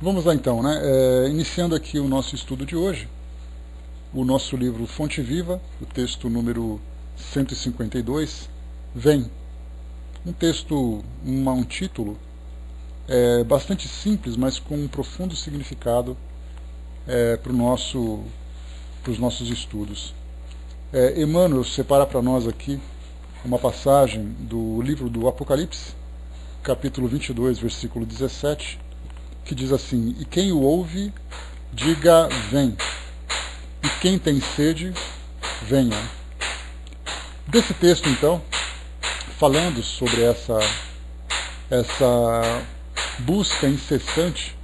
Vamos lá então, né? Iniciando aqui o nosso estudo de hoje, o nosso livro Fonte Viva, o texto número 152, Vem. Um texto, um título bastante simples, mas com um profundo significado para os nossos estudos. Emmanuel separa para nós aqui uma passagem do livro do Apocalipse, capítulo 22, versículo 17, que diz assim: E quem o ouve, diga vem, e quem tem sede, venha. Desse texto, então, falando sobre essa busca incessante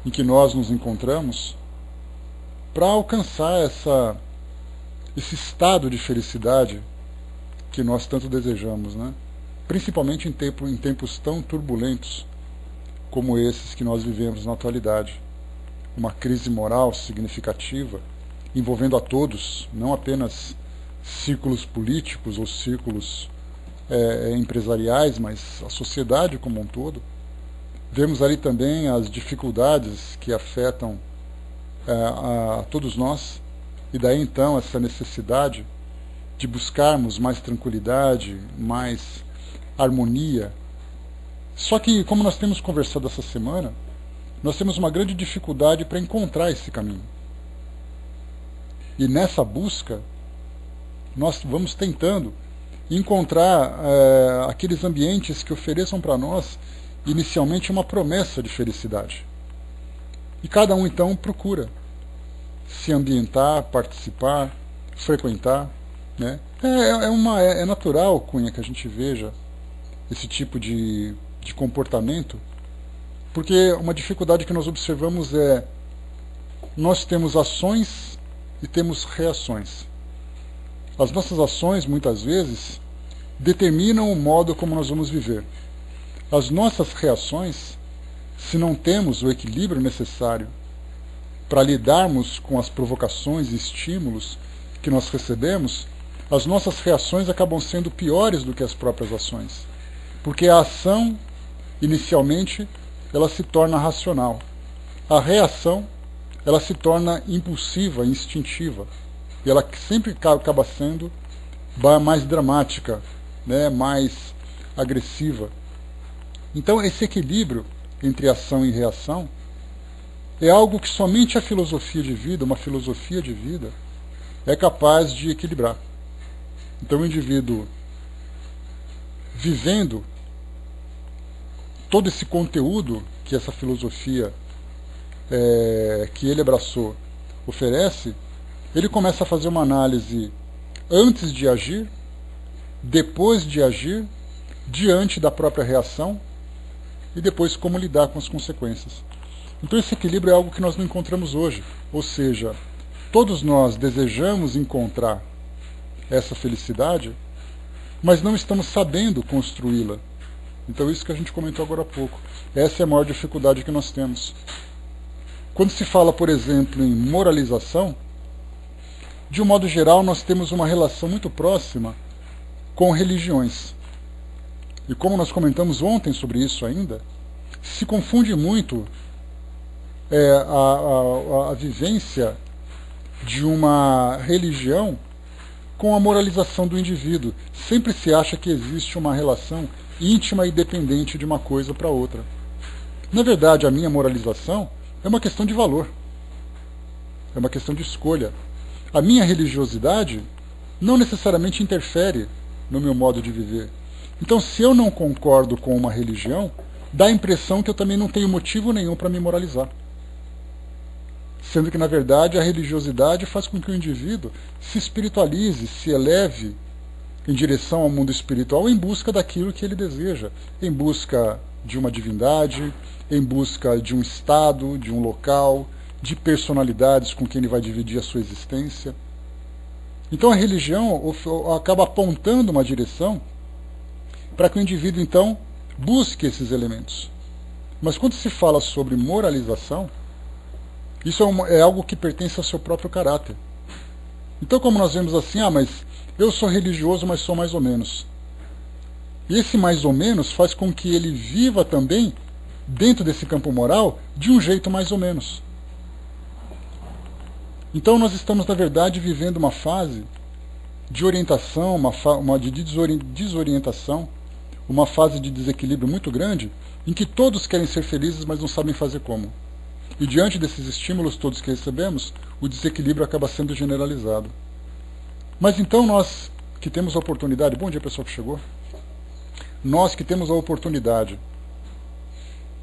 em que nós nos encontramos para alcançar esse estado de felicidade que nós tanto desejamos, né? Principalmente em tempos tão turbulentos como esses que nós vivemos na atualidade. Uma crise moral significativa, envolvendo a todos, não apenas círculos políticos ou círculos empresariais, mas a sociedade como um todo. Vemos ali também as dificuldades que afetam a todos nós, e daí então essa necessidade de buscarmos mais tranquilidade, mais harmonia. Só que, como nós temos conversado essa semana, nós temos uma grande dificuldade para encontrar esse caminho. E nessa busca, nós vamos tentando encontrar aqueles ambientes que ofereçam para nós, inicialmente, uma promessa de felicidade. E cada um, então, procura se ambientar, participar, frequentar, né? É natural, Cunha, que a gente veja esse tipo de comportamento, porque uma dificuldade que nós observamos nós temos ações e temos reações. As nossas ações, muitas vezes, determinam o modo como nós vamos viver. As nossas reações, se não temos o equilíbrio necessário para lidarmos com as provocações e estímulos que nós recebemos, as nossas reações acabam sendo piores do que as próprias ações. Porque a ação, inicialmente, ela se torna racional. A reação, ela se torna impulsiva, instintiva. E ela sempre acaba sendo mais dramática, né, mais agressiva. Então, esse equilíbrio entre ação e reação é algo que somente a filosofia de vida, uma filosofia de vida, é capaz de equilibrar. Então, o indivíduo vivendo todo esse conteúdo que essa filosofia que ele abraçou oferece, ele começa a fazer uma análise antes de agir, depois de agir, diante da própria reação e depois como lidar com as consequências. Então esse equilíbrio é algo que nós não encontramos hoje, ou seja, todos nós desejamos encontrar essa felicidade, mas não estamos sabendo construí-la. Então isso que a gente comentou agora há pouco. Essa é a maior dificuldade que nós temos. Quando se fala, por exemplo, em moralização, de um modo geral nós temos uma relação muito próxima com religiões. E como nós comentamos ontem sobre isso ainda, se confunde muito a vivência de uma religião com a moralização do indivíduo. Sempre se acha que existe uma relação íntima e dependente de uma coisa para outra. Na verdade, a minha moralização é uma questão de valor. É uma questão de escolha. A minha religiosidade não necessariamente interfere no meu modo de viver. Então, se eu não concordo com uma religião, dá a impressão que eu também não tenho motivo nenhum para me moralizar. Sendo que, na verdade, a religiosidade faz com que o indivíduo se espiritualize, se eleve em direção ao mundo espiritual em busca daquilo que ele deseja, em busca de uma divindade, em busca de um estado, de um local, de personalidades com quem ele vai dividir a sua existência. Então a religião acaba apontando uma direção para que o indivíduo, então, busque esses elementos. Mas quando se fala sobre moralização, isso é algo que pertence ao seu próprio caráter. Então, como nós vemos assim, mas eu sou religioso, mas sou mais ou menos. E esse mais ou menos faz com que ele viva também dentro desse campo moral de um jeito mais ou menos. Então nós estamos, na verdade, vivendo uma fase de orientação, uma de desorientação, uma fase de desequilíbrio muito grande, em que todos querem ser felizes, mas não sabem fazer como. E diante desses estímulos todos que recebemos, o desequilíbrio acaba sendo generalizado. Mas então nós que temos a oportunidade, bom dia pessoal que chegou, nós que temos a oportunidade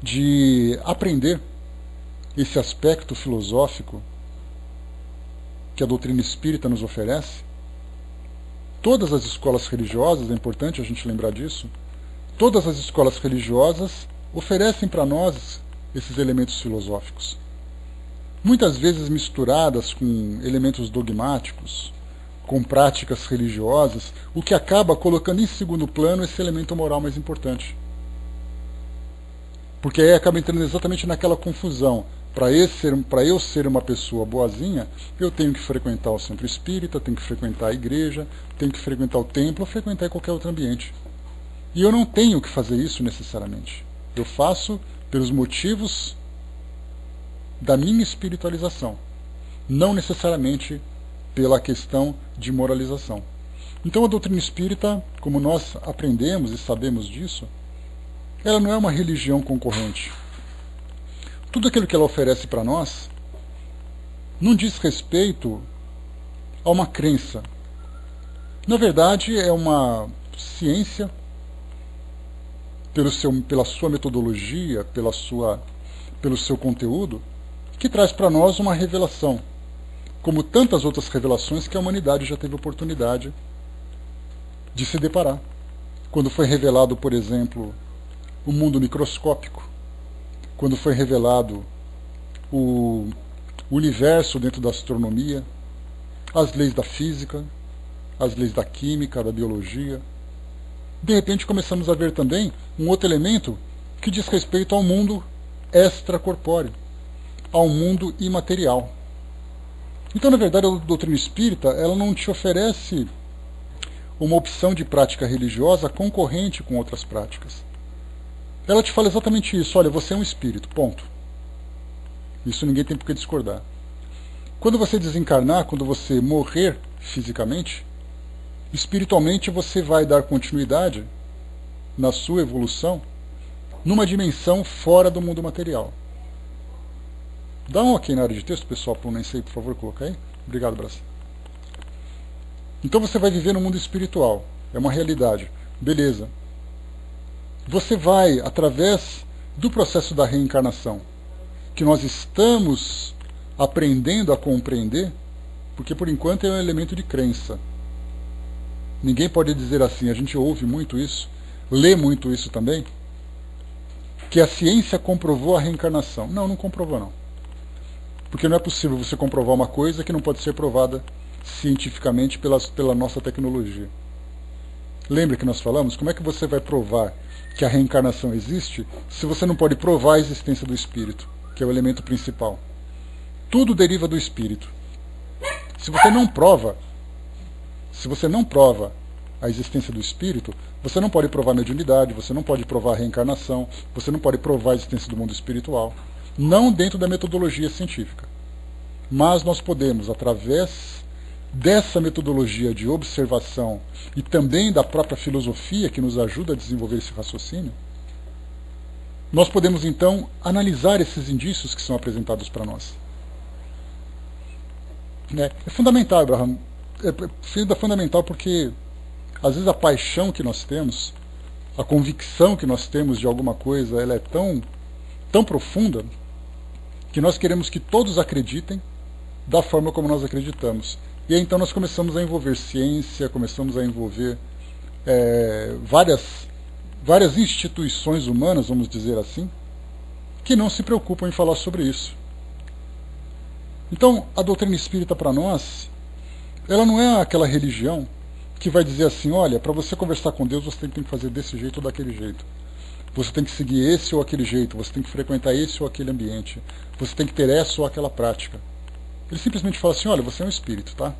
de aprender esse aspecto filosófico que a doutrina espírita nos oferece, todas as escolas religiosas, é importante a gente lembrar disso, todas as escolas religiosas oferecem para nós esses elementos filosóficos. Muitas vezes misturadas com elementos dogmáticos, com práticas religiosas, o que acaba colocando em segundo plano esse elemento moral mais importante. Porque aí acaba entrando exatamente naquela confusão. Para eu ser uma pessoa boazinha, eu tenho que frequentar o centro espírita, tenho que frequentar a igreja, tenho que frequentar o templo, ou frequentar qualquer outro ambiente. E eu não tenho que fazer isso necessariamente. Eu faço pelos motivos da minha espiritualização, não necessariamente pela questão de moralização. Então a doutrina espírita, como nós aprendemos e sabemos disso, ela não é uma religião concorrente. Tudo aquilo que ela oferece para nós não diz respeito a uma crença. Na verdade, é uma ciência pela sua metodologia, pelo seu conteúdo, que traz para nós uma revelação, como tantas outras revelações que a humanidade já teve oportunidade de se deparar. Quando foi revelado, por exemplo, o mundo microscópico, quando foi revelado o universo dentro da astronomia, as leis da física, as leis da química, da biologia. De repente começamos a ver também um outro elemento que diz respeito ao mundo extracorpóreo, ao mundo imaterial. Então, na verdade, a doutrina espírita ela não te oferece uma opção de prática religiosa concorrente com outras práticas. Ela te fala exatamente isso, olha, você é um espírito, ponto. Isso ninguém tem por que discordar. Quando você desencarnar, quando você morrer fisicamente, espiritualmente você vai dar continuidade na sua evolução numa dimensão fora do mundo material. Dá um ok na área de texto, pessoal, para o Nensei, por favor, colocar aí. Obrigado, Braço. Então você vai viver no mundo espiritual, é uma realidade. Beleza. Você vai, através do processo da reencarnação, que nós estamos aprendendo a compreender, porque por enquanto é um elemento de crença. Ninguém pode dizer assim, a gente ouve muito isso, lê muito isso também, que a ciência comprovou a reencarnação. Não, não comprovou não. Porque não é possível você comprovar uma coisa que não pode ser provada cientificamente pela nossa tecnologia. Lembra que nós falamos? Como é que você vai provar que a reencarnação existe se você não pode provar a existência do espírito, que é o elemento principal? Tudo deriva do espírito. Se você não prova a existência do espírito, você não pode provar a mediunidade, você não pode provar a reencarnação, você não pode provar a existência do mundo espiritual, não dentro da metodologia científica. Mas nós podemos, através dessa metodologia de observação e também da própria filosofia que nos ajuda a desenvolver esse raciocínio, nós podemos então analisar esses indícios que são apresentados para nós. É fundamental, Abraham, é fundamental porque às vezes a paixão que nós temos, a convicção que nós temos de alguma coisa, ela é tão profunda que nós queremos que todos acreditem da forma como nós acreditamos. E aí, então nós começamos a envolver ciência, começamos a envolver várias instituições humanas, vamos dizer assim, que não se preocupam em falar sobre isso. Então, a doutrina espírita para nós, ela não é aquela religião que vai dizer assim, olha, para você conversar com Deus você tem que fazer desse jeito ou daquele jeito. Você tem que seguir esse ou aquele jeito, você tem que frequentar esse ou aquele ambiente, você tem que ter essa ou aquela prática. Ele simplesmente fala assim, olha, você é um espírito, tá?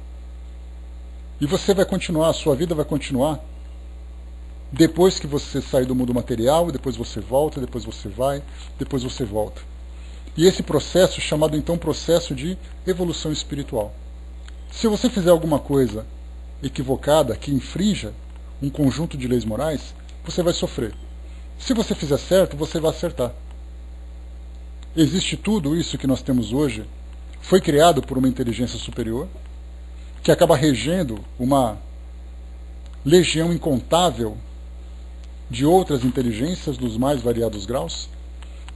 E você vai continuar, a sua vida vai continuar depois que você sai do mundo material, depois você volta, depois você vai, depois você volta. E esse processo, chamado então processo de evolução espiritual. Se você fizer alguma coisa equivocada, que infrinja um conjunto de leis morais, você vai sofrer. Se você fizer certo, você vai acertar. Existe tudo isso que nós temos hoje, foi criado por uma inteligência superior, que acaba regendo uma legião incontável de outras inteligências dos mais variados graus.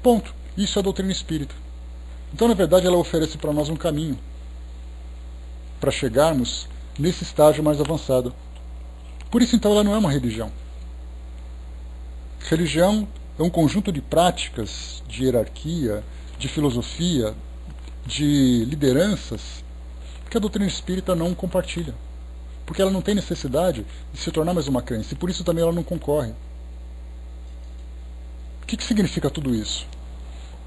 Ponto. Isso é a doutrina espírita. Então, na verdade, ela oferece para nós um caminho para chegarmos nesse estágio mais avançado. Por isso, então, ela não é uma religião. Religião é um conjunto de práticas, de hierarquia, de filosofia, de lideranças, que a doutrina espírita não compartilha. Porque ela não tem necessidade de se tornar mais uma crença, e por isso também ela não concorre. O que significa tudo isso?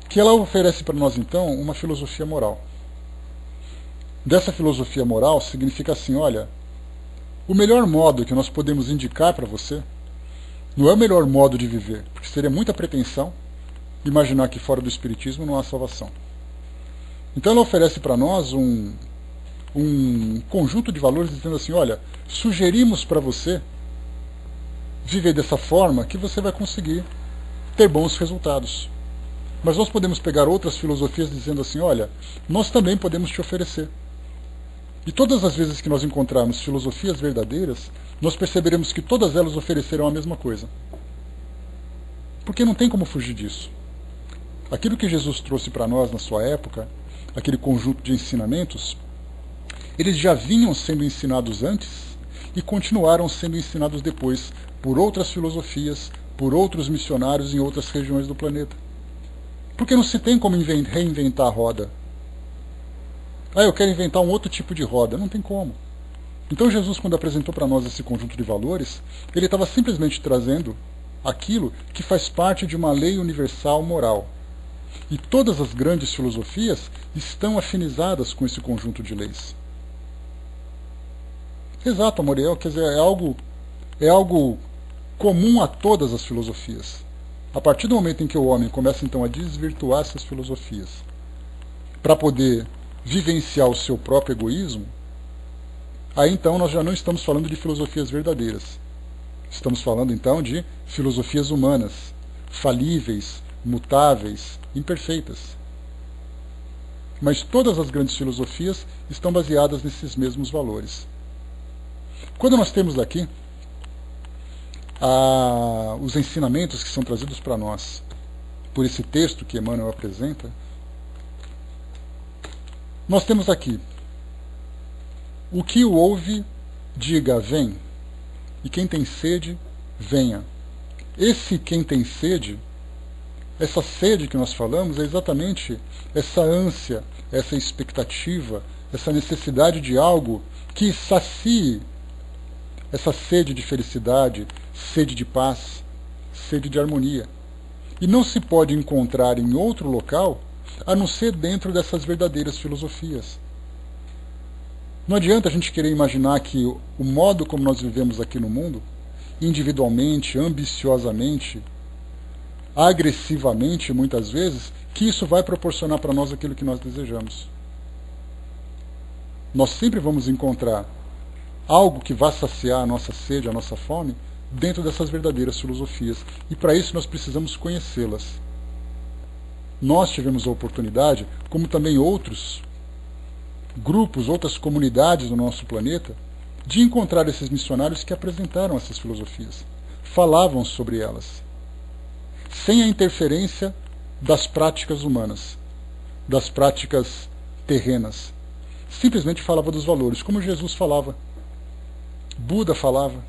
Que ela oferece para nós, então, uma filosofia moral. Dessa filosofia moral significa assim, olha, o melhor modo que nós podemos indicar para você não é o melhor modo de viver, porque seria muita pretensão imaginar que fora do espiritismo não há salvação. Então ela oferece para nós um conjunto de valores dizendo assim, olha, sugerimos para você viver dessa forma que você vai conseguir ter bons resultados. Mas nós podemos pegar outras filosofias dizendo assim, olha, nós também podemos te oferecer. E todas as vezes que nós encontrarmos filosofias verdadeiras, nós perceberemos que todas elas oferecerão a mesma coisa. Porque não tem como fugir disso. Aquilo que Jesus trouxe para nós na sua época, aquele conjunto de ensinamentos, eles já vinham sendo ensinados antes e continuaram sendo ensinados depois por outras filosofias, por outros missionários em outras regiões do planeta. Porque não se tem como reinventar a roda. Eu quero inventar um outro tipo de roda. Não tem como. Então Jesus, quando apresentou para nós esse conjunto de valores, ele estava simplesmente trazendo aquilo que faz parte de uma lei universal moral. E todas as grandes filosofias estão afinizadas com esse conjunto de leis. Exato, Amoriel, quer dizer, é algo comum a todas as filosofias. A partir do momento em que o homem começa então a desvirtuar essas filosofias para poder vivenciar o seu próprio egoísmo, aí então nós já não estamos falando de filosofias verdadeiras. Estamos falando então de filosofias humanas, falíveis, mutáveis, imperfeitas. Mas todas as grandes filosofias estão baseadas nesses mesmos valores. Quando nós temos aqui os ensinamentos que são trazidos para nós por esse texto que Emmanuel apresenta, nós temos aqui: o que o ouve, diga, vem, e quem tem sede, venha. Esse quem tem sede, essa sede que nós falamos, é exatamente essa ânsia, essa expectativa, essa necessidade de algo que sacie essa sede de felicidade, sede de paz, sede de harmonia. E não se pode encontrar em outro local a não ser dentro dessas verdadeiras filosofias. Não adianta a gente querer imaginar que o modo como nós vivemos aqui no mundo, individualmente, ambiciosamente, agressivamente, muitas vezes, que isso vai proporcionar para nós aquilo que nós desejamos. Nós sempre vamos encontrar algo que vá saciar a nossa sede, a nossa fome, dentro dessas verdadeiras filosofias. E para isso nós precisamos conhecê-las. Nós tivemos a oportunidade, como também outros grupos, outras comunidades do nosso planeta, de encontrar esses missionários que apresentaram essas filosofias, falavam sobre elas, sem a interferência das práticas humanas, das práticas terrenas. Simplesmente falava dos valores, como Jesus falava, Buda falava,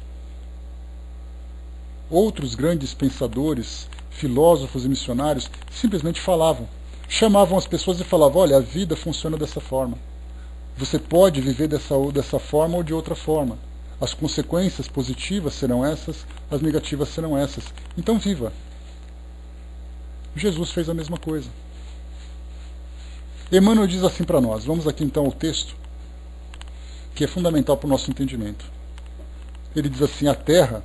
outros grandes pensadores, filósofos e missionários simplesmente falavam, chamavam as pessoas e falavam: olha, a vida funciona dessa forma, você pode viver dessa forma ou de outra forma, as consequências positivas serão essas, as negativas serão essas, então viva. Jesus fez a mesma coisa. Emmanuel diz assim para nós, vamos aqui então ao texto, que é fundamental para o nosso entendimento. Ele diz assim: a Terra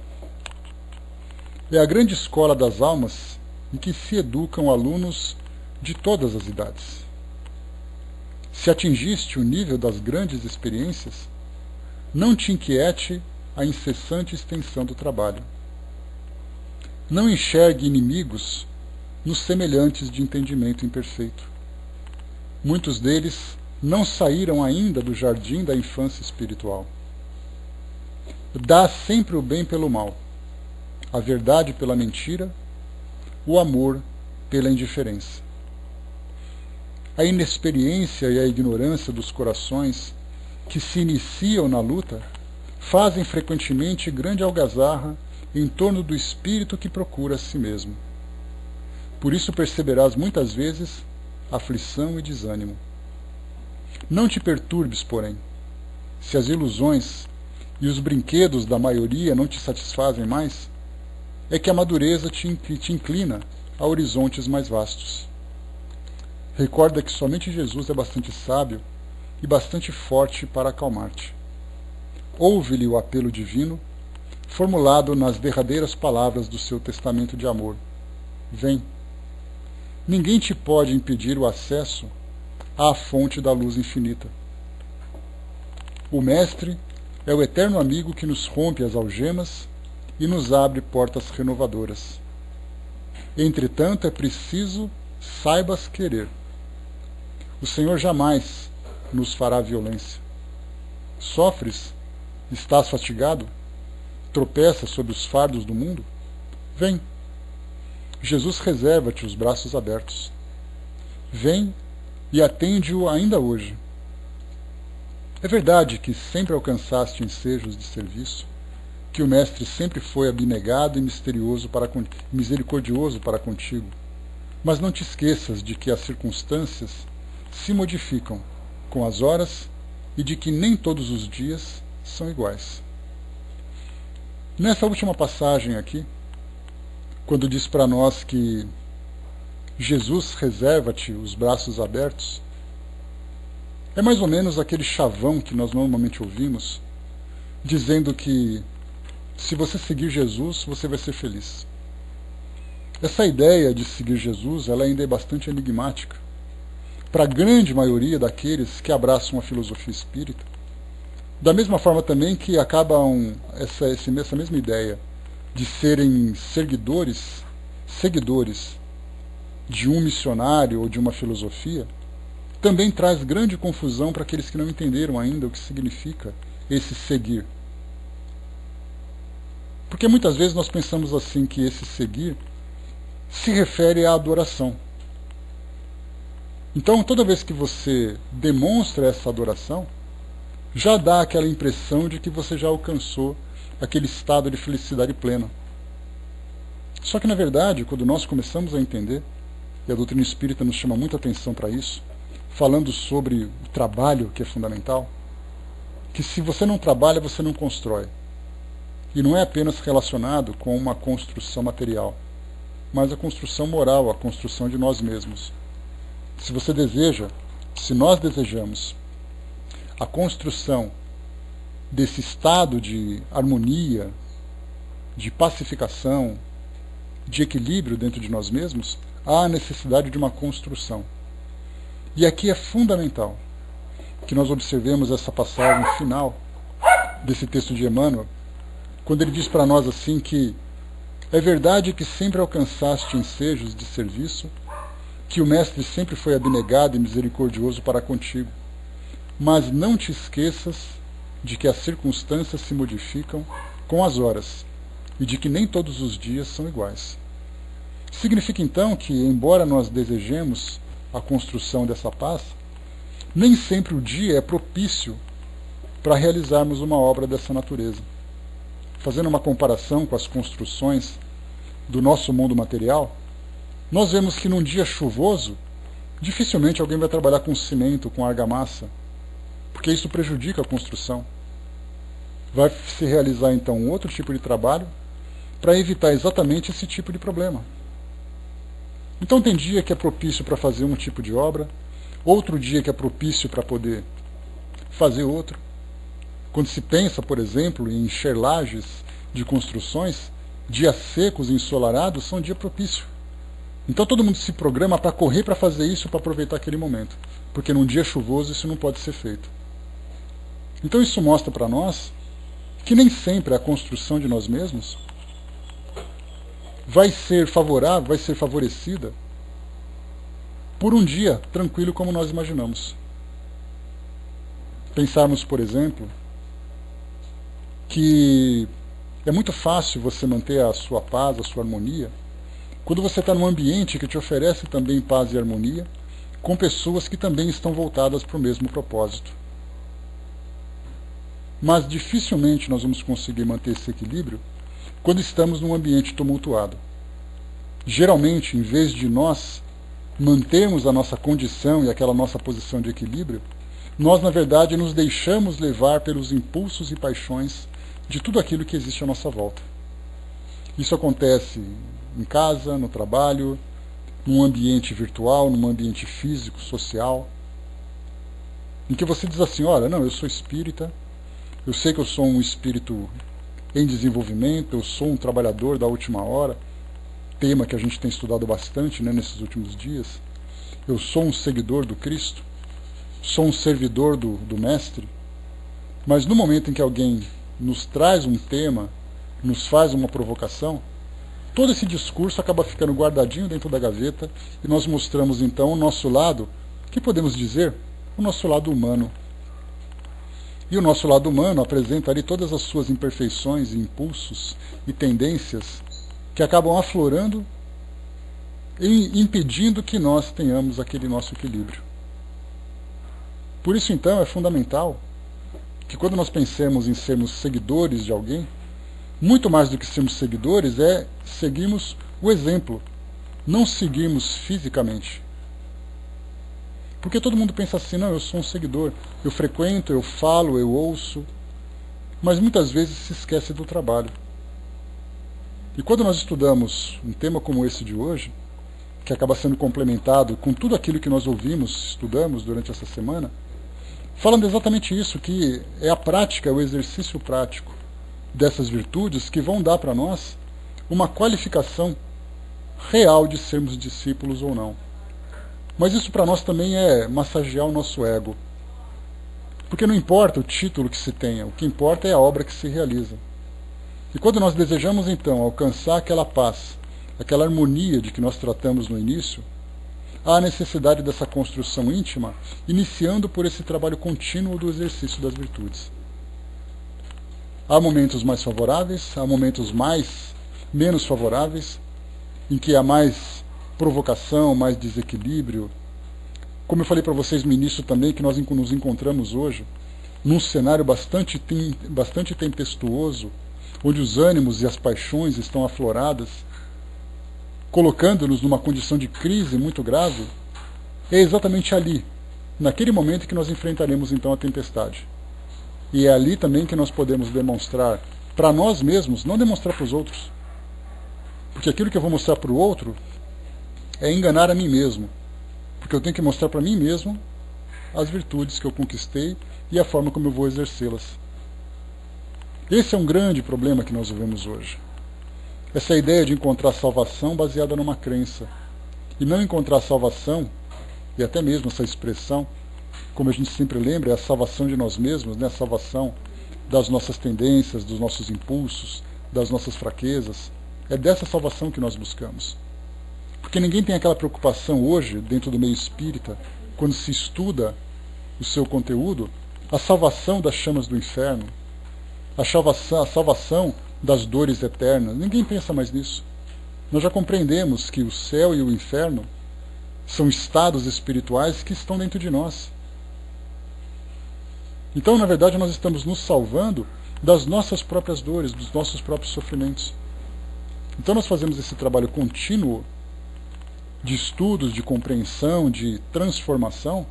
É a grande escola das almas em que se educam alunos de todas as idades. Se atingiste o nível das grandes experiências, não te inquiete a incessante extensão do trabalho. Não enxergue inimigos nos semelhantes de entendimento imperfeito. Muitos deles não saíram ainda do jardim da infância espiritual. Dá sempre o bem pelo mal, a verdade pela mentira, o amor pela indiferença. A inexperiência e a ignorância dos corações que se iniciam na luta fazem frequentemente grande algazarra em torno do espírito que procura a si mesmo. Por isso perceberás muitas vezes aflição e desânimo. Não te perturbes, porém, se as ilusões e os brinquedos da maioria não te satisfazem mais, é que a madureza te inclina a horizontes mais vastos. Recorda que somente Jesus é bastante sábio e bastante forte para acalmar-te. Ouve-lhe o apelo divino, formulado nas derradeiras palavras do seu testamento de amor. Vem. Ninguém te pode impedir o acesso à fonte da luz infinita. O Mestre é o eterno amigo que nos rompe as algemas e nos abre portas renovadoras. Entretanto, é preciso saibas querer. O Senhor jamais nos fará violência. Sofres? Estás fatigado? Tropeças sob os fardos do mundo? Vem. Jesus reserva-te os braços abertos. Vem e atende-o ainda hoje. É verdade que sempre alcançaste ensejos de serviço, que o Mestre sempre foi abnegado e misericordioso para contigo, mas não te esqueças de que as circunstâncias se modificam com as horas e de que nem todos os dias são iguais. Nessa última passagem aqui, quando diz para nós que Jesus reserva-te os braços abertos, é mais ou menos aquele chavão que nós normalmente ouvimos, dizendo que se você seguir Jesus, você vai ser feliz. Essa ideia de seguir Jesus, ela ainda é bastante enigmática para a grande maioria daqueles que abraçam a filosofia espírita. Da mesma forma também que acabam essa mesma ideia de serem seguidores de um missionário ou de uma filosofia, também traz grande confusão para aqueles que não entenderam ainda o que significa esse seguir. Porque muitas vezes nós pensamos assim, que esse seguir se refere à adoração. Então, toda vez que você demonstra essa adoração, já dá aquela impressão de que você já alcançou aquele estado de felicidade plena. Só que, na verdade, quando nós começamos a entender, e a doutrina espírita nos chama muita atenção para isso, falando sobre o trabalho, que é fundamental, que se você não trabalha, você não constrói. E não é apenas relacionado com uma construção material, mas a construção moral, a construção de nós mesmos. Se nós desejamos a construção desse estado de harmonia, de pacificação, de equilíbrio dentro de nós mesmos, há a necessidade de uma construção. E aqui é fundamental que nós observemos essa passagem final desse texto de Emmanuel, quando ele diz para nós assim que é verdade que sempre alcançaste ensejos de serviço, que o Mestre sempre foi abnegado e misericordioso para contigo, mas não te esqueças de que as circunstâncias se modificam com as horas e de que nem todos os dias são iguais. Significa então que, embora nós desejemos a construção dessa paz, nem sempre o dia é propício para realizarmos uma obra dessa natureza. Fazendo uma comparação com as construções do nosso mundo material, nós vemos que num dia chuvoso, dificilmente alguém vai trabalhar com cimento, com argamassa, porque isso prejudica a construção. Vai se realizar então um outro tipo de trabalho para evitar exatamente esse tipo de problema. Então tem dia que é propício para fazer um tipo de obra, outro dia que é propício para poder fazer outro. Quando se pensa, por exemplo, em enxerlagens de construções, dias secos e ensolarados são dia propício. Então todo mundo se programa para correr para fazer isso, para aproveitar aquele momento. Porque num dia chuvoso isso não pode ser feito. Então isso mostra para nós que nem sempre a construção de nós mesmos vai ser favorável, vai ser favorecida por um dia tranquilo como nós imaginamos. Pensarmos, por exemplo, que é muito fácil você manter a sua paz, a sua harmonia, quando você está num ambiente que te oferece também paz e harmonia, com pessoas que também estão voltadas para o mesmo propósito. Mas dificilmente nós vamos conseguir manter esse equilíbrio quando estamos num ambiente tumultuado. Geralmente, em vez de nós mantermos a nossa condição e aquela nossa posição de equilíbrio, nós, na verdade, nos deixamos levar pelos impulsos e paixões de tudo aquilo que existe à nossa volta. Isso acontece em casa, no trabalho, num ambiente virtual, num ambiente físico, social, em que você diz assim, olha, não, eu sou espírita, eu sei que eu sou um espírito em desenvolvimento, eu sou um trabalhador da última hora, tema que a gente tem estudado bastante, né, nesses últimos dias. Eu sou um seguidor do Cristo, sou um servidor do Mestre, mas no momento em que alguém nos traz um tema, nos faz uma provocação, todo esse discurso acaba ficando guardadinho dentro da gaveta e nós mostramos então o nosso lado, que podemos dizer, o nosso lado humano. E o nosso lado humano apresenta ali todas as suas imperfeições, impulsos e tendências que acabam aflorando e impedindo que nós tenhamos aquele nosso equilíbrio. Por isso, então, é fundamental que quando nós pensemos em sermos seguidores de alguém, muito mais do que sermos seguidores, é seguirmos o exemplo, não seguirmos fisicamente. Porque todo mundo pensa assim, não, eu sou um seguidor, eu frequento, eu falo, eu ouço, mas muitas vezes se esquece do trabalho. E quando nós estudamos um tema como esse de hoje, que acaba sendo complementado com tudo aquilo que nós ouvimos, estudamos durante essa semana, falando exatamente isso, que é a prática, é o exercício prático dessas virtudes que vão dar para nós uma qualificação real de sermos discípulos ou não. Mas isso para nós também é massagear o nosso ego. Porque não importa o título que se tenha, o que importa é a obra que se realiza. E quando nós desejamos então alcançar aquela paz, aquela harmonia de que nós tratamos no início, há a necessidade dessa construção íntima, iniciando por esse trabalho contínuo do exercício das virtudes. Há momentos mais favoráveis, há momentos menos favoráveis, em que há mais provocação, mais desequilíbrio. Como eu falei para vocês no início também, que nós nos encontramos hoje num cenário bastante tempestuoso, onde os ânimos e as paixões estão afloradas, colocando-nos numa condição de crise muito grave, é exatamente ali, naquele momento que nós enfrentaremos então a tempestade. E é ali também que nós podemos demonstrar para nós mesmos, não demonstrar para os outros. Porque aquilo que eu vou mostrar para o outro é enganar a mim mesmo. Porque eu tenho que mostrar para mim mesmo as virtudes que eu conquistei e a forma como eu vou exercê-las. Esse é um grande problema que nós vivemos hoje. Essa ideia de encontrar salvação baseada numa crença. E não encontrar salvação, e até mesmo essa expressão, como a gente sempre lembra, é a salvação de nós mesmos, né? A salvação das nossas tendências, dos nossos impulsos, das nossas fraquezas. É dessa salvação que nós buscamos. Porque ninguém tem aquela preocupação hoje, dentro do meio espírita, quando se estuda o seu conteúdo, a salvação das chamas do inferno, a salvação das dores eternas. Ninguém pensa mais nisso. Nós já compreendemos que o céu e o inferno são estados espirituais que estão dentro de nós. Então, na verdade, nós estamos nos salvando das nossas próprias dores, dos nossos próprios sofrimentos. Então nós fazemos esse trabalho contínuo de estudos, de compreensão, de transformação,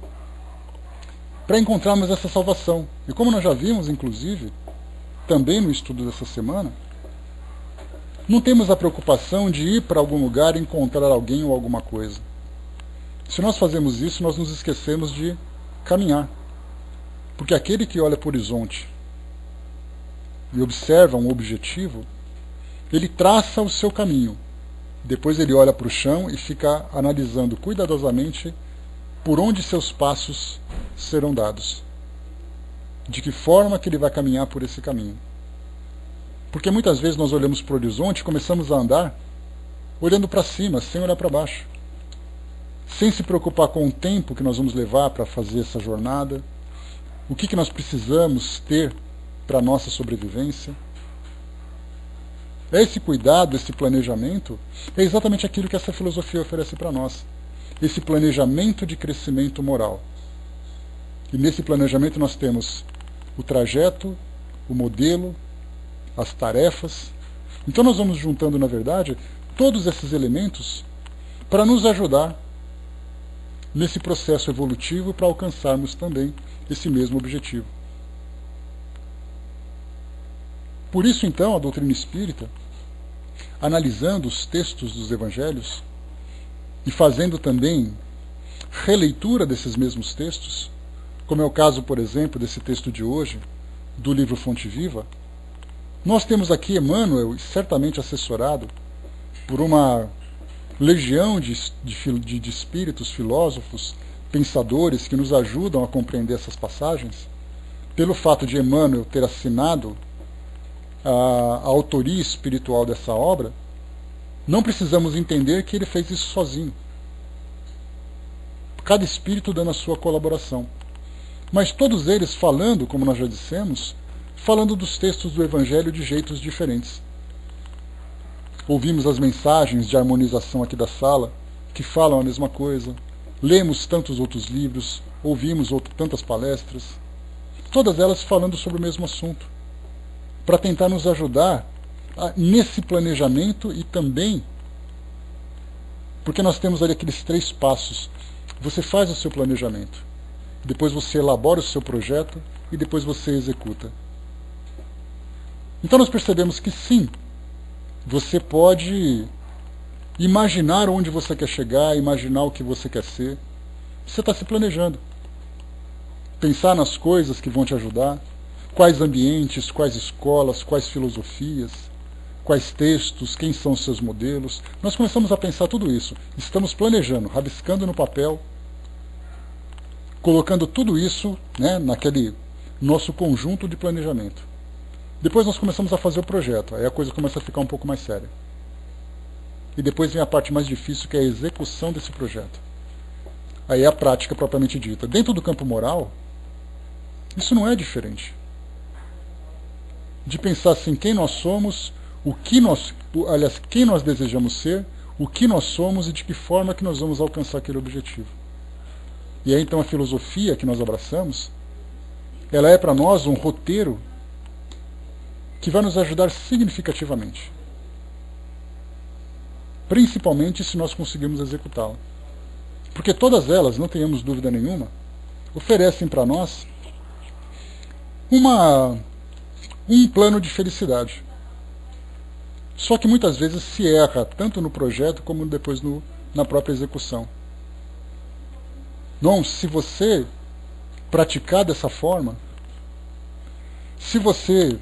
para encontrarmos essa salvação. E como nós já vimos, inclusive, também no estudo dessa semana, não temos a preocupação de ir para algum lugar e encontrar alguém ou alguma coisa. Se nós fazemos isso, nós nos esquecemos de caminhar. Porque aquele que olha para o horizonte e observa um objetivo, Ele traça o seu caminho. Depois ele olha para o chão e fica analisando cuidadosamente por onde seus passos serão dados. De que forma que ele vai caminhar por esse caminho. Porque muitas vezes nós olhamos para o horizonte e começamos a andar olhando para cima, sem olhar para baixo. Sem se preocupar com o tempo que nós vamos levar para fazer essa jornada, o que nós precisamos ter para a nossa sobrevivência. Esse cuidado, esse planejamento, é exatamente aquilo que essa filosofia oferece para nós. Esse planejamento de crescimento moral. E nesse planejamento nós temos o trajeto, o modelo, as tarefas. Então nós vamos juntando, na verdade, todos esses elementos para nos ajudar nesse processo evolutivo para alcançarmos também esse mesmo objetivo. Por isso, então, a doutrina espírita, analisando os textos dos evangelhos e fazendo também releitura desses mesmos textos, como é o caso, por exemplo, desse texto de hoje, do livro Fonte Viva, nós temos aqui Emmanuel, certamente assessorado por uma legião de espíritos, filósofos, pensadores que nos ajudam a compreender essas passagens, pelo fato de Emmanuel ter assinado a autoria espiritual dessa obra, não precisamos entender que ele fez isso sozinho. Cada espírito dando a sua colaboração. Mas todos eles falando, como nós já dissemos, falando dos textos do Evangelho de jeitos diferentes. Ouvimos as mensagens de harmonização aqui da sala, que falam a mesma coisa. Lemos tantos outros livros, ouvimos tantas palestras, todas elas falando sobre o mesmo assunto, para tentar nos ajudar nesse planejamento e também, porque nós temos ali aqueles 3 passos. Você faz o seu planejamento, depois você elabora o seu projeto e depois você executa. Então nós percebemos que sim, você pode imaginar onde você quer chegar, imaginar o que você quer ser. Você está se planejando. Pensar nas coisas que vão te ajudar, quais ambientes, quais escolas, quais filosofias, quais textos, quem são os seus modelos. Nós começamos a pensar tudo isso. Estamos planejando, rabiscando no papel, colocando tudo isso, né, naquele nosso conjunto de planejamento. Depois nós começamos a fazer o projeto, aí a coisa começa a ficar um pouco mais séria. E depois vem a parte mais difícil, que é a execução desse projeto. Aí é a prática propriamente dita. Dentro do campo moral, isso não é diferente. De pensar assim, quem nós somos, quem nós desejamos ser, o que nós somos e de que forma que nós vamos alcançar aquele objetivo. E aí então a filosofia que nós abraçamos, ela é para nós um roteiro que vai nos ajudar significativamente. Principalmente se nós conseguirmos executá-la. Porque todas elas, não tenhamos dúvida nenhuma, oferecem para nós um plano de felicidade. Só que muitas vezes se erra, tanto no projeto como depois na própria execução. Não, se você praticar dessa forma, se você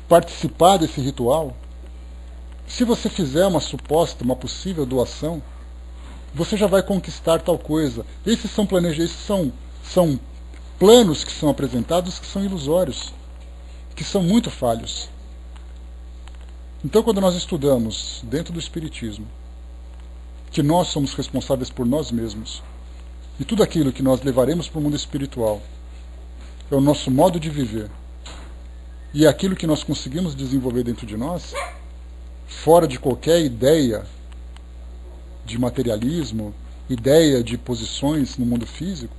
participar desse ritual, se você fizer uma possível doação, você já vai conquistar tal coisa. Esses são são planos que são apresentados que são ilusórios, que são muito falhos. Então, quando nós estudamos dentro do Espiritismo que nós somos responsáveis por nós mesmos e tudo aquilo que nós levaremos para o mundo espiritual é o nosso modo de viver, e aquilo que nós conseguimos desenvolver dentro de nós, fora de qualquer ideia de materialismo, ideia de posições no mundo físico,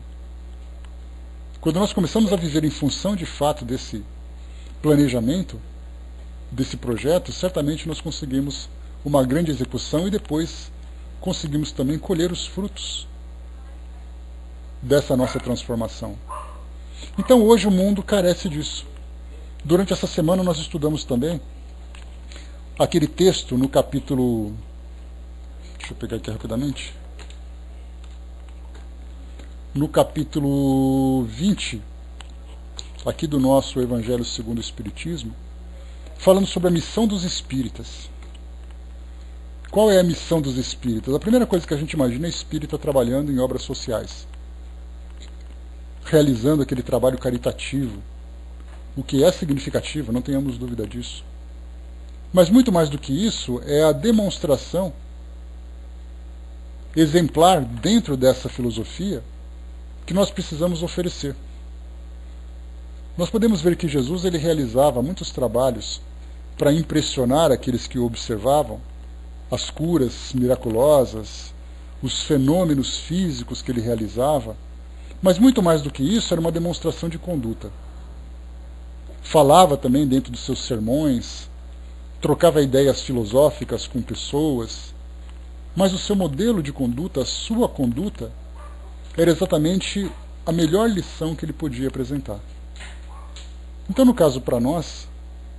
quando nós começamos a viver em função de fato desse planejamento, desse projeto, certamente nós conseguimos uma grande execução e depois conseguimos também colher os frutos dessa nossa transformação. Então hoje o mundo carece disso. Durante essa semana nós estudamos também aquele texto no capítulo... Deixa eu pegar aqui rapidamente. No capítulo 20, aqui do nosso Evangelho segundo o Espiritismo, falando sobre a missão dos espíritas. Qual é a missão dos espíritas? A primeira coisa que a gente imagina é espírita trabalhando em obras sociais, realizando aquele trabalho caritativo, o que é significativo, não tenhamos dúvida disso. Mas muito mais do que isso, é a demonstração exemplar dentro dessa filosofia que nós precisamos oferecer. Nós podemos ver que Jesus ele realizava muitos trabalhos para impressionar aqueles que o observavam, as curas miraculosas, os fenômenos físicos que ele realizava, mas muito mais do que isso, era uma demonstração de conduta. Falava também dentro dos seus sermões, trocava ideias filosóficas com pessoas, mas o seu modelo de conduta, a sua conduta, era exatamente a melhor lição que ele podia apresentar. Então, no caso para nós,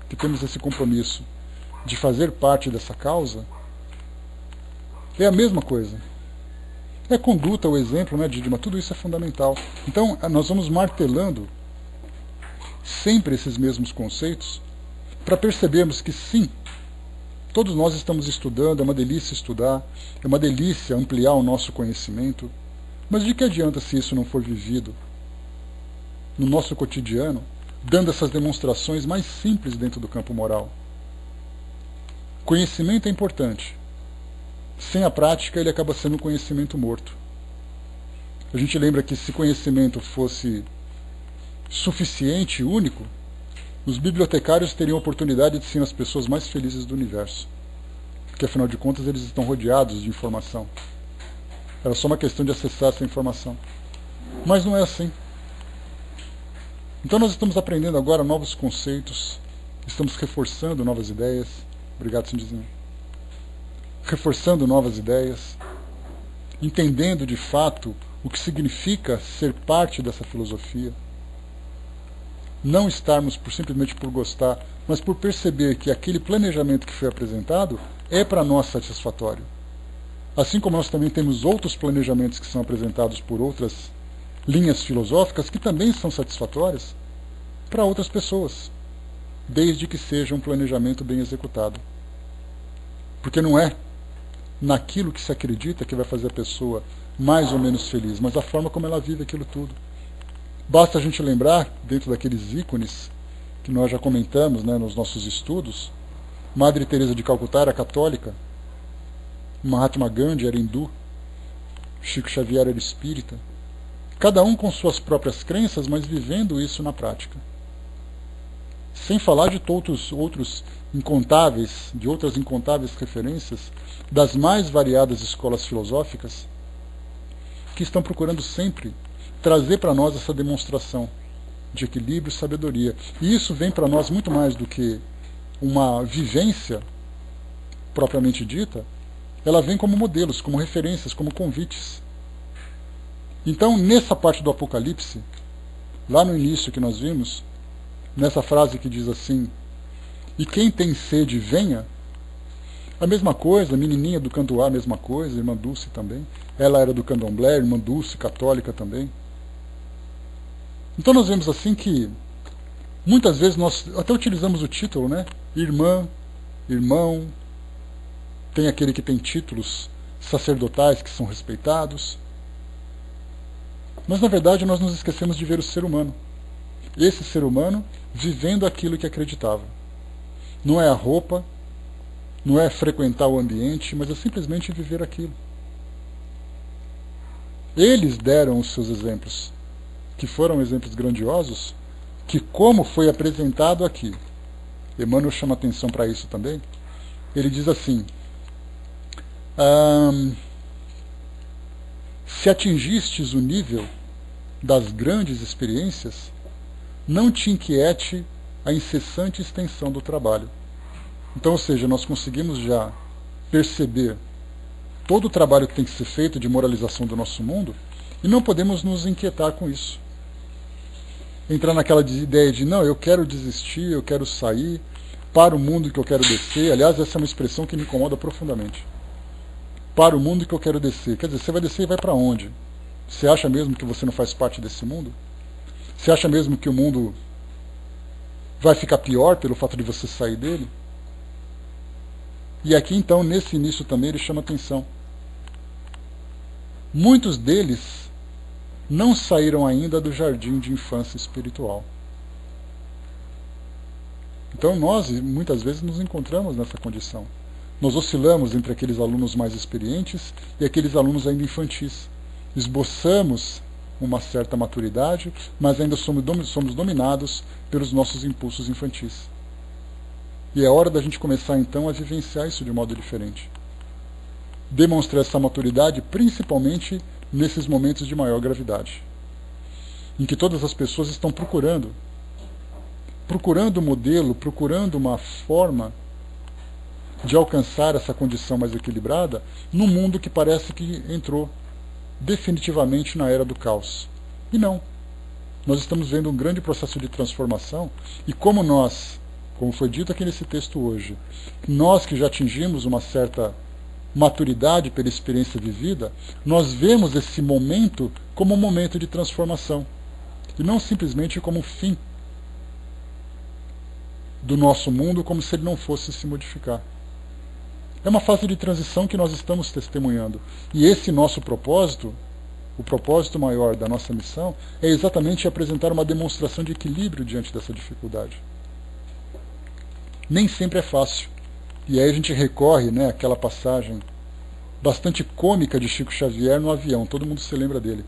que temos esse compromisso de fazer parte dessa causa, é a mesma coisa. É a conduta, o exemplo, né, Didima? Tudo isso é fundamental. Então, nós vamos martelando sempre esses mesmos conceitos para percebermos que sim, todos nós estamos estudando, é uma delícia estudar, é uma delícia ampliar o nosso conhecimento, mas de que adianta se isso não for vivido no nosso cotidiano, dando essas demonstrações mais simples dentro do campo moral? Conhecimento é importante. Sem a prática, ele acaba sendo um conhecimento morto. A gente lembra que se conhecimento fosse suficiente e único, os bibliotecários teriam a oportunidade de ser as pessoas mais felizes do universo. Porque, afinal de contas, eles estão rodeados de informação. Era só uma questão de acessar essa informação. Mas não é assim. Então nós estamos aprendendo agora novos conceitos, estamos reforçando novas ideias. Obrigado, Cindizinho. Reforçando novas ideias, entendendo de fato o que significa ser parte dessa filosofia. Não estarmos simplesmente por gostar, mas por perceber que aquele planejamento que foi apresentado é para nós satisfatório. Assim como nós também temos outros planejamentos que são apresentados por outras linhas filosóficas que também são satisfatórias para outras pessoas, desde que seja um planejamento bem executado. Porque não é naquilo que se acredita que vai fazer a pessoa mais ou menos feliz, mas a forma como ela vive aquilo tudo. Basta a gente lembrar, dentro daqueles ícones que nós já comentamos, né, nos nossos estudos, Madre Teresa de Calcutá era católica, Mahatma Gandhi era hindu, Chico Xavier era espírita, cada um com suas próprias crenças, mas vivendo isso na prática. Sem falar de outros incontáveis, de outras incontáveis referências das mais variadas escolas filosóficas que estão procurando sempre trazer para nós essa demonstração de equilíbrio e sabedoria. E isso vem para nós muito mais do que uma vivência propriamente dita, ela vem como modelos, como referências, como convites. Então, nessa parte do Apocalipse, lá no início que nós vimos, nessa frase que diz assim: e quem tem sede, venha. A mesma coisa, a menininha do Candoá, a mesma coisa, a irmã Dulce também. Ela era do Candomblé, irmã Dulce, católica também. Então nós vemos assim que, muitas vezes nós até utilizamos o título, né? Irmã, irmão, tem aquele que tem títulos sacerdotais que são respeitados. Mas na verdade nós nos esquecemos de ver o ser humano. Esse ser humano vivendo aquilo que acreditava. Não é a roupa, não é frequentar o ambiente, mas é simplesmente viver aquilo. Eles deram os seus exemplos, que foram exemplos grandiosos, que como foi apresentado aqui, Emmanuel chama atenção para isso também, ele diz assim: se atingistes o nível das grandes experiências, não te inquiete a incessante extensão do trabalho. Então, ou seja, nós conseguimos já perceber todo o trabalho que tem que ser feito de moralização do nosso mundo e não podemos nos inquietar com isso. Entrar naquela ideia de, não, eu quero desistir, eu quero sair, para o mundo que eu quero descer. Aliás, essa é uma expressão que me incomoda profundamente. Para o mundo que eu quero descer. Quer dizer, você vai descer e vai para onde? Você acha mesmo que você não faz parte desse mundo? Você acha mesmo que o mundo vai ficar pior pelo fato de você sair dele? E aqui então, nesse início também, ele chama atenção. Muitos deles não saíram ainda do jardim de infância espiritual. Então nós, muitas vezes, nos encontramos nessa condição. Nós oscilamos entre aqueles alunos mais experientes e aqueles alunos ainda infantis. Esboçamos uma certa maturidade, mas ainda somos dominados pelos nossos impulsos infantis. E é hora da gente começar então a vivenciar isso de modo diferente. Demonstrar essa maturidade principalmente nesses momentos de maior gravidade, em que todas as pessoas estão procurando um modelo, procurando uma forma de alcançar essa condição mais equilibrada num mundo que parece que entrou definitivamente na era do caos. E não. Nós estamos vendo um grande processo de transformação e como foi dito aqui nesse texto hoje, nós que já atingimos uma certa maturidade pela experiência vivida, nós vemos esse momento como um momento de transformação e não simplesmente como um fim do nosso mundo, como se ele não fosse se modificar. É uma fase de transição que nós estamos testemunhando. E esse nosso propósito, o propósito maior da nossa missão, é exatamente apresentar uma demonstração de equilíbrio diante dessa dificuldade. Nem sempre é fácil. E aí a gente recorre, àquela passagem bastante cômica de Chico Xavier no avião. Todo mundo se lembra dele.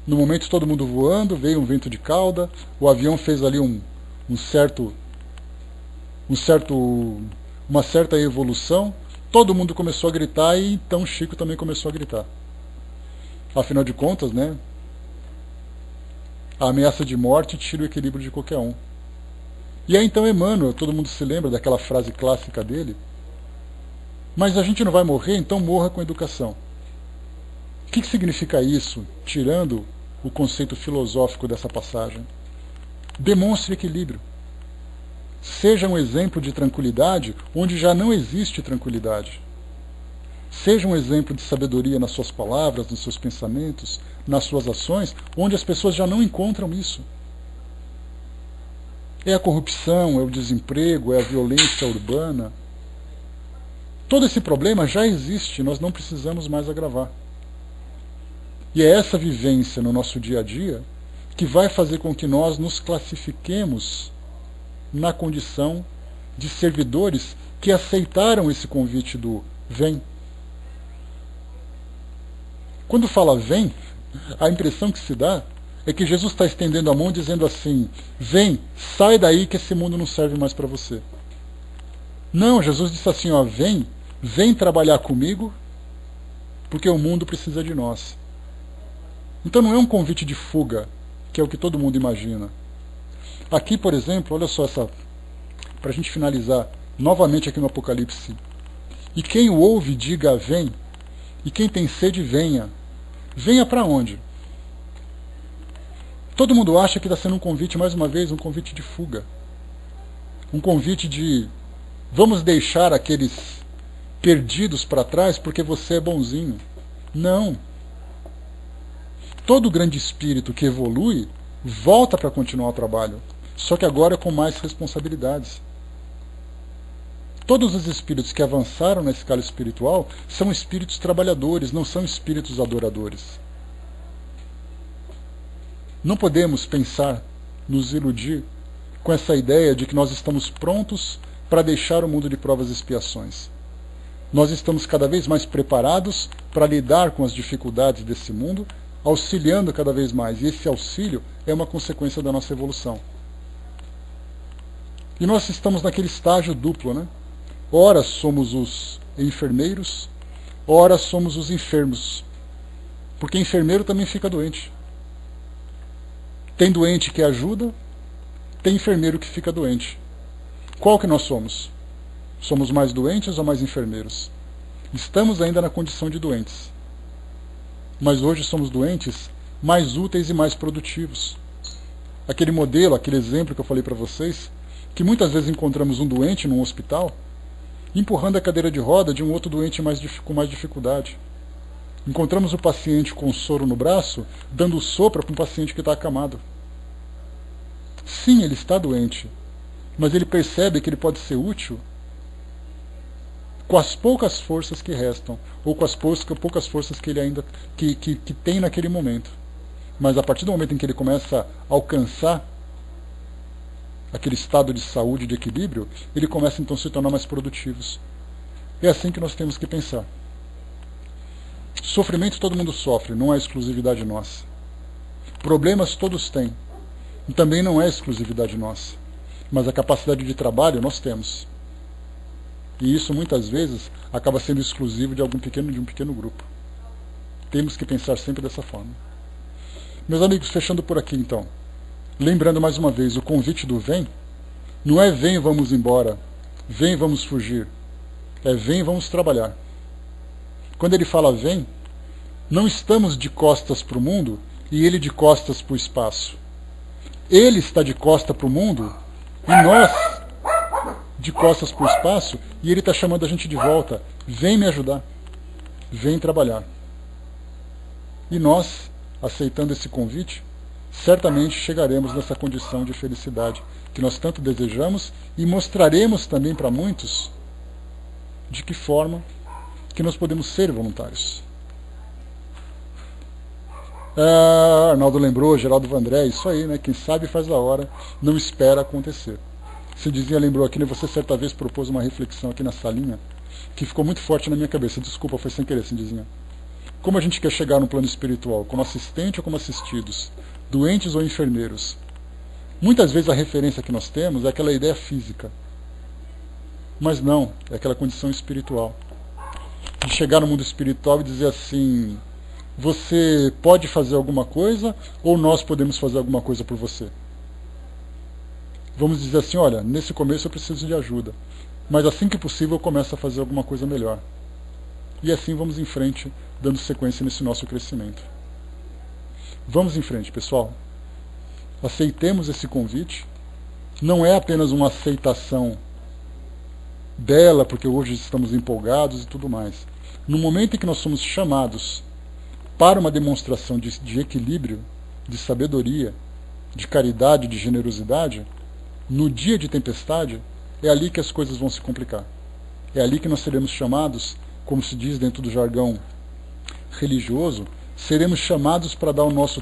No momento todo mundo voando, veio um vento de cauda, o avião fez ali uma certa evolução, todo mundo começou a gritar e então Chico também começou a gritar. Afinal de contas, a ameaça de morte tira o equilíbrio de qualquer um. E aí então Emmanuel, todo mundo se lembra daquela frase clássica dele, mas a gente não vai morrer, então morra com educação. O que significa isso, tirando o conceito filosófico dessa passagem? Demonstre equilíbrio. Seja um exemplo de tranquilidade onde já não existe tranquilidade. Seja um exemplo de sabedoria nas suas palavras, nos seus pensamentos, nas suas ações, onde as pessoas já não encontram isso. É a corrupção, é o desemprego, é a violência urbana. Todo esse problema já existe, nós não precisamos mais agravar. E é essa vivência no nosso dia a dia que vai fazer com que nós nos classifiquemos na condição de servidores que aceitaram esse convite do vem. Quando fala vem, a impressão que se dá é que Jesus está estendendo a mão dizendo assim, vem, sai daí que esse mundo não serve mais para você. Não, Jesus disse assim, vem trabalhar comigo, porque o mundo precisa de nós. Então não é um convite de fuga, que é o que todo mundo imagina. Aqui, por exemplo, olha só para a gente finalizar, novamente aqui no Apocalipse. E quem o ouve, diga, vem. E quem tem sede, venha. Venha para onde? Todo mundo acha que está sendo um convite, mais uma vez, um convite de fuga. Um convite de, vamos deixar aqueles perdidos para trás porque você é bonzinho. Não. Todo grande espírito que evolui, volta para continuar o trabalho. Só que agora com mais responsabilidades. Todos os espíritos que avançaram na escala espiritual são espíritos trabalhadores, não são espíritos adoradores. Não podemos pensar, nos iludir, com essa ideia de que nós estamos prontos para deixar o mundo de provas e expiações. Nós estamos cada vez mais preparados para lidar com as dificuldades desse mundo, auxiliando cada vez mais. E esse auxílio é uma consequência da nossa evolução. E nós estamos naquele estágio duplo, Ora somos os enfermeiros, ora somos os enfermos. Porque enfermeiro também fica doente. Tem doente que ajuda, tem enfermeiro que fica doente. Qual que nós somos? Somos mais doentes ou mais enfermeiros? Estamos ainda na condição de doentes. Mas hoje somos doentes mais úteis e mais produtivos. Aquele modelo, aquele exemplo que eu falei para vocês, que muitas vezes encontramos um doente num hospital, empurrando a cadeira de roda de um outro doente com mais dificuldade. Encontramos o paciente com soro no braço, dando sopro para um paciente que está acamado. Sim, ele está doente, mas ele percebe que ele pode ser útil com as poucas forças que restam, ou com as poucas forças que ele ainda que tem naquele momento. Mas a partir do momento em que ele começa a alcançar aquele estado de saúde, de equilíbrio, ele começa então a se tornar mais produtivos. É assim que nós temos que pensar. Sofrimento todo mundo sofre, não é exclusividade nossa. Problemas todos têm, e também não é exclusividade nossa. Mas a capacidade de trabalho nós temos. E isso muitas vezes acaba sendo exclusivo de um pequeno grupo. Temos que pensar sempre dessa forma. Meus amigos, fechando por aqui então. Lembrando mais uma vez, o convite do vem, não é vem, vamos embora, vem, vamos fugir. É vem, vamos trabalhar. Quando ele fala vem, não estamos de costas para o mundo e ele de costas para o espaço. Ele está de costas para o mundo e nós de costas para o espaço, e ele está chamando a gente de volta. Vem me ajudar. Vem trabalhar. E nós, aceitando esse convite, certamente chegaremos nessa condição de felicidade que nós tanto desejamos e mostraremos também para muitos de que forma que nós podemos ser voluntários. Arnaldo lembrou, Geraldo Vandré, isso aí, né? Quem sabe faz a hora, não espera acontecer. Cindizinha lembrou aqui, né? Você certa vez propôs uma reflexão aqui na salinha que ficou muito forte na minha cabeça. Desculpa, foi sem querer, Cindizinha. Como a gente quer chegar no plano espiritual? Como assistente ou como assistidos? Doentes ou enfermeiros? Muitas vezes a referência que nós temos é aquela ideia física. Mas não, é aquela condição espiritual. De chegar no mundo espiritual e dizer assim, você pode fazer alguma coisa ou nós podemos fazer alguma coisa por você? Vamos dizer assim, olha, nesse começo eu preciso de ajuda, mas assim que possível eu começo a fazer alguma coisa melhor. E assim vamos em frente, dando sequência nesse nosso crescimento. Vamos em frente, pessoal. Aceitemos esse convite. Não é apenas uma aceitação dela, porque hoje estamos empolgados e tudo mais. No momento em que nós somos chamados para uma demonstração de equilíbrio, de sabedoria, de caridade, de generosidade, no dia de tempestade, é ali que as coisas vão se complicar. É ali que nós seremos chamados, como se diz dentro do jargão religioso, seremos chamados para dar o nosso